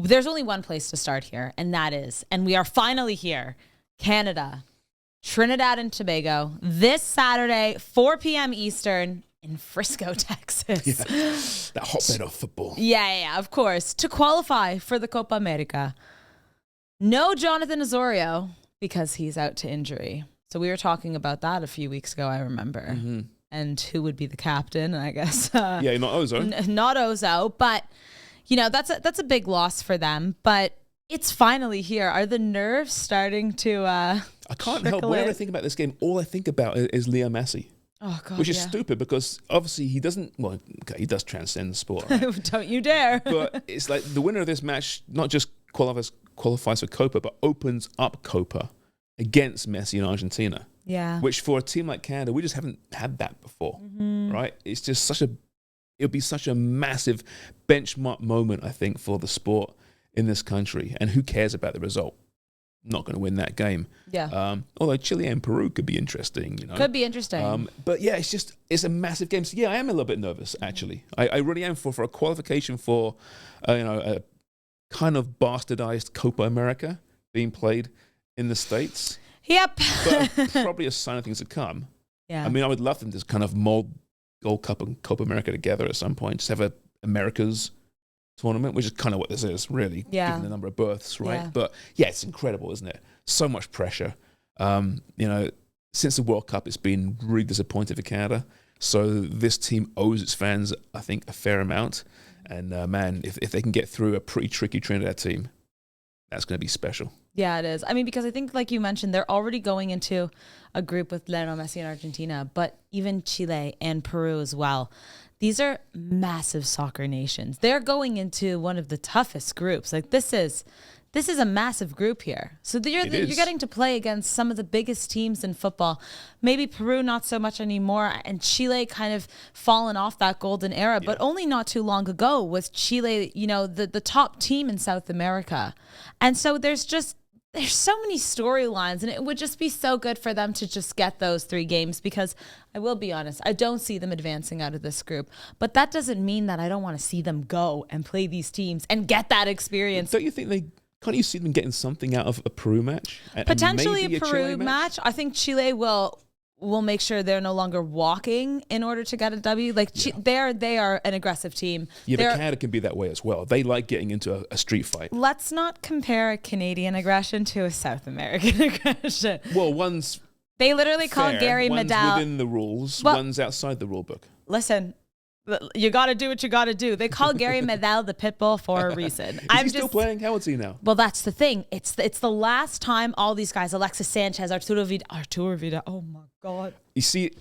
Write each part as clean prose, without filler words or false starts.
there's only one place to start here, and we are finally here, Canada, Trinidad and Tobago, this Saturday, 4 p.m. Eastern in Frisco, Texas. Yeah, that hotbed of football. Yeah, of course. To qualify for the Copa America. No Jonathan Osorio because he's out to injury. So we were talking about that a few weeks ago, I remember. Mm-hmm. And who would be the captain, I guess. Not Ozo. Not Ozo, but, that's a big loss for them. But it's finally here. Are the nerves starting to I can't help, whenever I think about this game, all I think about is Leo Messi. Oh, God, which is stupid because obviously he does transcend the sport. Right? Don't you dare. But it's like the winner of this match not just qualifies for Copa, but opens up Copa against Messi and Argentina. Yeah. Which for a team like Canada, we just haven't had that before, right? It's just it would be such a massive benchmark moment, I think, for the sport in this country. And who cares about the result? Not going to win that game. Yeah. Although Chile and Peru could be interesting, Could be interesting. But yeah, it's a massive game. So yeah, I am a little bit nervous, actually. I really am for a qualification for, a kind of bastardized Copa America being played in the States. Yep. But probably a sign of things to come. Yeah. I mean, I would love them to kind of mold Gold Cup and Copa America together at some point. Just have a Americas tournament, which is kind of what this is, really, given the number of berths, right? Yeah. But yeah, it's incredible, isn't it? So much pressure. Since the World Cup, it's been really disappointing for Canada. So this team owes its fans, I think, a fair amount. And man, if they can get through a pretty tricky Trinidad team, that's going to be special. Yeah, it is. I mean, because I think, like you mentioned, they're already going into a group with Lionel Messi and Argentina, but even Chile and Peru as well. These are massive soccer nations. They're going into one of the toughest groups. Like this is a massive group here. So you're getting to play against some of the biggest teams in football. Maybe Peru not so much anymore, and Chile kind of fallen off that golden era. But only not too long ago was Chile, the top team in South America. And so there's so many storylines, and it would just be so good for them to just get those 3 games, because I will be honest, I don't see them advancing out of this group. But that doesn't mean that I don't want to see them go and play these teams and get that experience. Don't you think can't you see them getting something out of a Peru match? Potentially and a Peru match. I think Chile will make sure they're no longer walking in order to get a W. They are an aggressive team. Yeah, but Canada can be that way as well. They like getting into a street fight. Let's not compare a Canadian aggression to a South American aggression. Well, one's they literally call Gary Medel. One's within the rules, one's outside the rule book. Listen, you got to do what you got to do. They call Gary Medel the pit bull for a reason. Is he still playing? How old is he now? Well, that's the thing. It's the last time all these guys, Alexis Sanchez, Arturo Vidal. Oh my God. You see,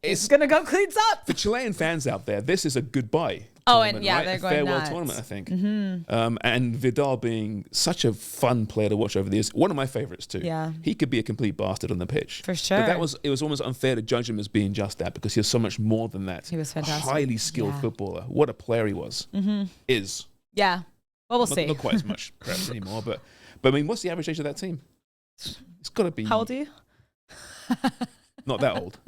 it's gonna go cleans up. For Chilean fans out there, this is a goodbye. Oh, and yeah, right? they're going farewell nuts. tournament, I think. Mm-hmm. And Vidal being such a fun player to watch over the years, one of my favorites too. Yeah, he could be a complete bastard on the pitch for sure. But it was almost unfair to judge him as being just that, because he was so much more than that. He was fantastic, a highly skilled footballer. What a player he was. Is yeah. Well, we'll see. Not quite as much perhaps anymore, but I mean, what's the average age of that team? It's got to be. How old are you? Not that old.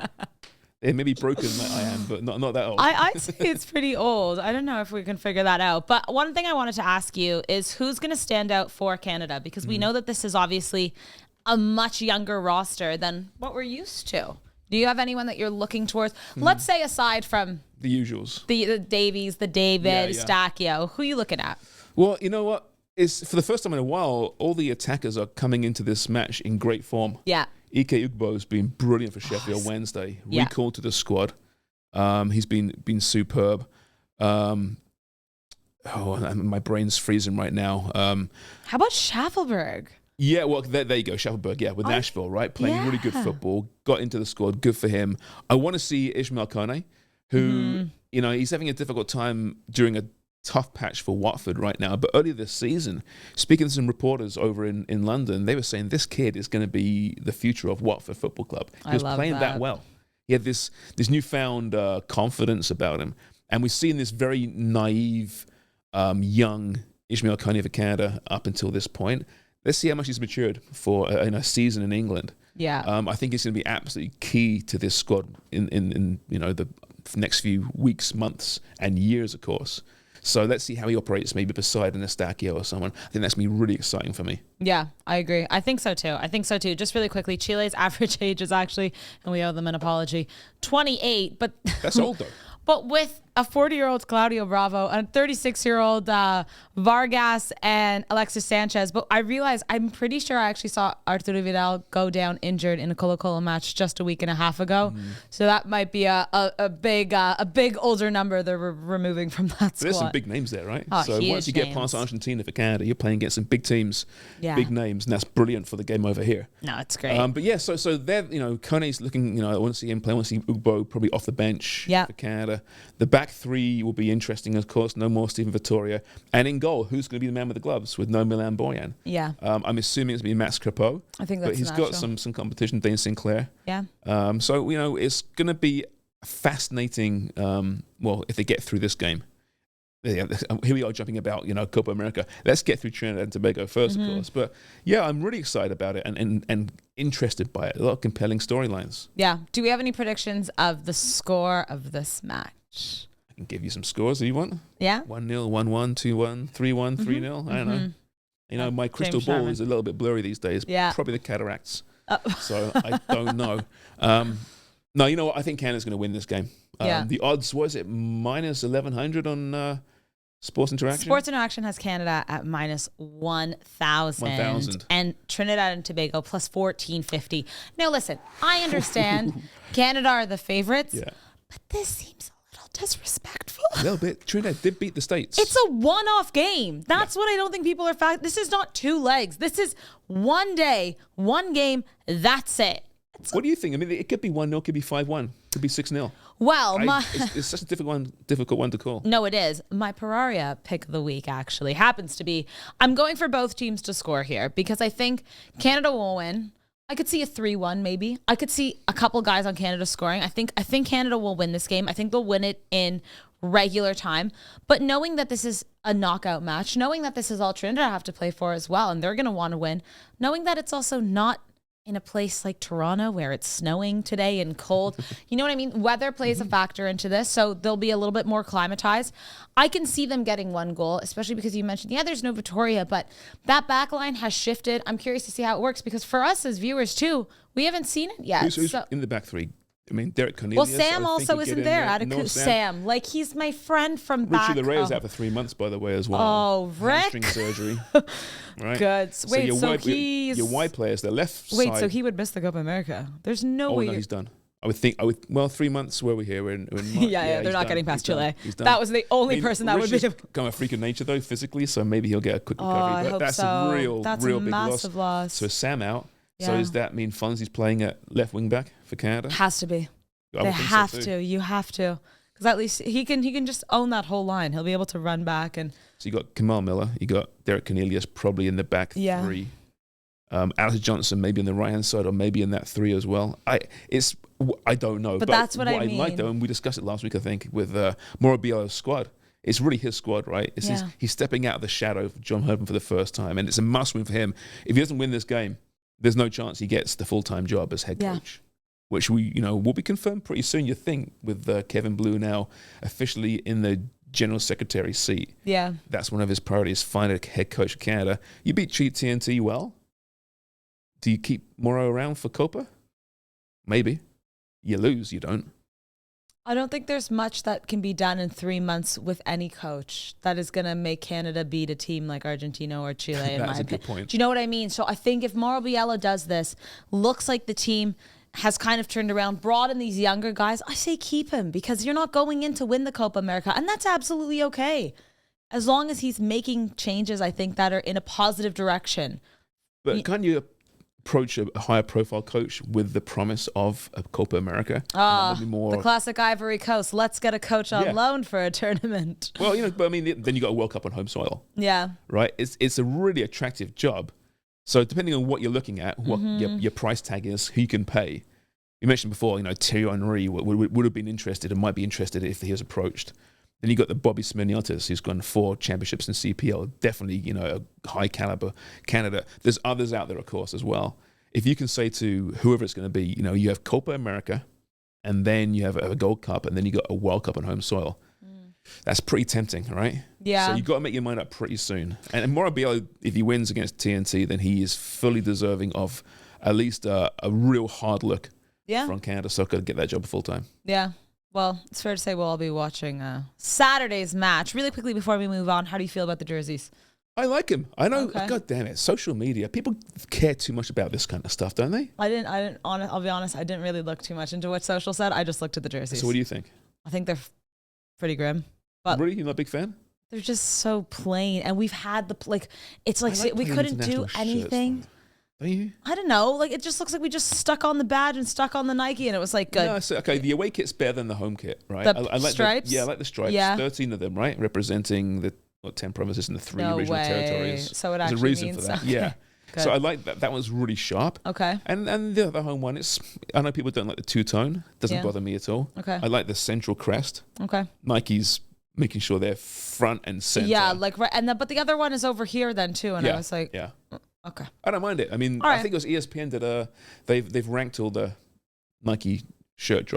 It may be broken like I am, but not that old. I'd say it's pretty old. I don't know if we can figure that out. But one thing I wanted to ask you is who's going to stand out for Canada? Because we know that this is obviously a much younger roster than what we're used to. Do you have anyone that you're looking towards? Let's say aside from the usuals. The Davies, the David, Stacchio. Who are you looking at? Well, you know what? It's for the first time in a while, all the attackers are coming into this match in great form. Yeah. Ike Ugbo's been brilliant for Sheffield Wednesday. Yeah. Recalled to the squad. He's been superb. My brain's freezing right now. How about Schaffelberg? Yeah, well, there you go, Schaffelberg, with Nashville, right? Playing really good football, got into the squad, good for him. I want to see Ishmael Kone, who, he's having a difficult time during a tough patch for Watford right now. But earlier this season, speaking to some reporters over in London, they were saying this kid is going to be the future of Watford Football Club. He was playing that well. He had this newfound confidence about him. And we've seen this very naive, young Ishmael Kone for Canada up until this point. Let's see how much he's matured for a season in England. Yeah, I think it's going to be absolutely key to this squad in the next few weeks, months, and years, of course. So let's see how he operates, maybe beside an Estacio or someone. I think that's going to be really exciting for me. Yeah, I agree. I think so too. Just really quickly, Chile's average age is actually, and we owe them an apology, 28. But that's old though. But with a 40-year-old Claudio Bravo, a 36-year-old Vargas, and Alexis Sanchez. But I realized, I'm pretty sure I actually saw Arturo Vidal go down injured in a Colo-Colo match just a week and a half ago. So that might be a big older number they're removing from that squad. There's some big names there, right? Oh, so once you get past Argentina for Canada, you're playing against some big teams, big names, and that's brilliant for the game over here. No, it's great. But yeah, so they're, Kone's looking, I want to see him play. I want to see Ugbo probably off the bench for Canada. The back three will be interesting, of course. No more Steven Vittoria. And in goal, who's going to be the man with the gloves with no Milan Boyan? Yeah. I'm assuming it's going to be Max Crepeau. I think that's But he's got some competition, Dane Sinclair. Yeah. So, it's going to be fascinating, if they get through this game. Yeah, here we are jumping about, Copa America. Let's get through Trinidad and Tobago first, of course. But yeah, I'm really excited about it and interested by it. A lot of compelling storylines. Yeah. Do we have any predictions of the score of this match? I can give you some scores if you want. Yeah. 1-0, 1-1, 2-1, 3-1, 3-0. I don't know. My crystal ball is a little bit blurry these days. Yeah. Probably the cataracts. So I don't know. No, you know what? I think Canada's going to win this game. The odds, was it minus 1,100 on Sports Interaction? Sports Interaction has Canada at minus 1,000. And Trinidad and Tobago plus 1,450. Now, listen, I understand Canada are the favorites, but this seems a little disrespectful. A little bit. Trinidad did beat the States. It's a one-off game. That's what I don't think people are This is not two legs. This is one day, one game. That's it. What do you think? I mean, it could be 1-0, it could be 5-1, it could be 6-0. Well, it's such a difficult one to call. No, it is. My Pararia pick of the week actually happens to be, I'm going for both teams to score here because I think Canada will win. I could see a 3-1 maybe. I could see a couple guys on Canada scoring. I think Canada will win this game. I think they'll win it in regular time. But knowing that this is a knockout match, knowing that this is all Trinidad have to play for as well, and they're going to want to win, knowing that it's also not in a place like Toronto where it's snowing today and cold. You know what I mean? Weather plays a factor into this, so they'll be a little bit more climatized. I can see them getting one goal, especially because you mentioned, there's no Victoria, but that back line has shifted. I'm curious to see how it works because for us as viewers too, we haven't seen it yet. Who's in the back three? I mean, Derek Cornelius. Well, Sam also isn't there. Sam. Like, he's my friend from back home. Richie Larrea is out for 3 months, by the way, as well. Oh, Rick. Hamstring surgery. Right. Good. Wait, so he's... Your wide players, the left side... Wait, so he would miss the Copa America? There's no way... Oh, no, he's done. I would think, 3 months, where we're here, we're in March. Yeah, they're not getting past Chile. That was the only person that would be... Richie's kind of a freak of nature, though, physically, so maybe he'll get a quick recovery. I hope that's so. a real a big massive loss. So Sam out. Yeah. So does that mean Fonzie's playing at left wing back for Canada? Has to be. They have to. You have to. Because at least he can just own that whole line. He'll be able to run back. And so you got Kamal Miller. You got Derek Cornelius probably in the back three. Alex Johnson maybe on the right-hand side or maybe in that three as well. I don't know. But that's what I mean. I like, though, and we discussed it last week, I think, with Mauro Biello's squad. It's really his squad, right? He's stepping out of the shadow of John Herman for the first time, and it's a must-win for him. If he doesn't win this game, there's no chance he gets the full-time job as head coach. Which will be confirmed pretty soon, you think, with Kevin Blue now officially in the general secretary seat. Yeah. That's one of his priorities, find a head coach of Canada. You beat TNT well. Do you keep Morrow around for Copa? Maybe. You lose, you don't. I don't think there's much that can be done in 3 months with any coach that is going to make Canada beat a team like Argentina or Chile, in my opinion. That's a good point. Do you know what I mean? So I think if Mauro Biello does this, looks like the team has kind of turned around, brought in these younger guys, I say keep him because you're not going in to win the Copa America, and that's absolutely okay. As long as he's making changes, I think, that are in a positive direction. But can't you approach a higher profile coach with the promise of a Copa America? The classic Ivory Coast. Let's get a coach on loan for a tournament. Well, but I mean, then you got a World Cup on home soil. Yeah. Right? It's a really attractive job. So depending on what you're looking at, what your price tag is, who you can pay. You mentioned before, Thierry Henry would have been interested and might be interested if he was approached. Then you got the Bobby Smirniotis, who's gone 4 championships in CPL. Definitely, a high caliber Canada. There's others out there, of course, as well. If you can say to whoever it's going to be, you have Copa America, and then you have a Gold Cup, and then you got a World Cup on home soil. that's pretty tempting, right? Yeah. So you got to make your mind up pretty soon. And Morabito, if he wins against TNT, then he is fully deserving of at least a real hard look from Canada Soccer to get that job full time. Yeah. Well, it's fair to say we'll all be watching Saturday's match. Really quickly before we move on, how do you feel about the jerseys? I like him. I know. Okay. God damn it! Social media. People care too much about this kind of stuff, don't they? I didn't. I'll be honest. I didn't really look too much into what Social said. I just looked at the jerseys. So what do you think? I think they're pretty grim. But really, you're not a big fan? They're just so plain, and we've had it's like we couldn't do anything. Shirts, don't you? I don't know. Like it just looks like we just stuck on the badge and stuck on the Nike, and it was like good. No, so, okay, the away kit's better than the home kit, right? The I like stripes. I like the stripes. Yeah. 13 of them, right, representing the 10 provinces and the 3 regional territories. So it There's actually a reason means for that. okay. Yeah. Good. So I like that. That one's really sharp. Okay. And the other home one, I know people don't like the two-tone. Doesn't bother me at all. Okay. I like the central crest. Okay. Nike's making sure they're front and center. Yeah, like right, and then but the other one is over here then too, and I was like, okay. I don't mind it. I mean, I think it was ESPN did they've ranked all the Nike shirts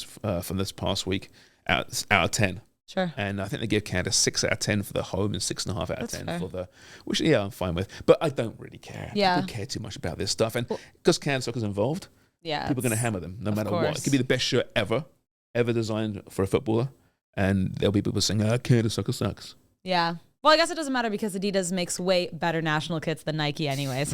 from this past week out of 10. Sure. And I think they give Canada 6 out of 10 for the home and 6.5 out of 10 fair. for the, which I'm fine with. But I don't really care. Yeah. People care too much about this stuff, and because Canada Soccer's involved, people are going to hammer them no matter what. It could be the best shirt ever designed for a footballer, and there'll be people saying, Canada Soccer sucks. Yeah. Well, I guess it doesn't matter because Adidas makes way better national kits than Nike anyways.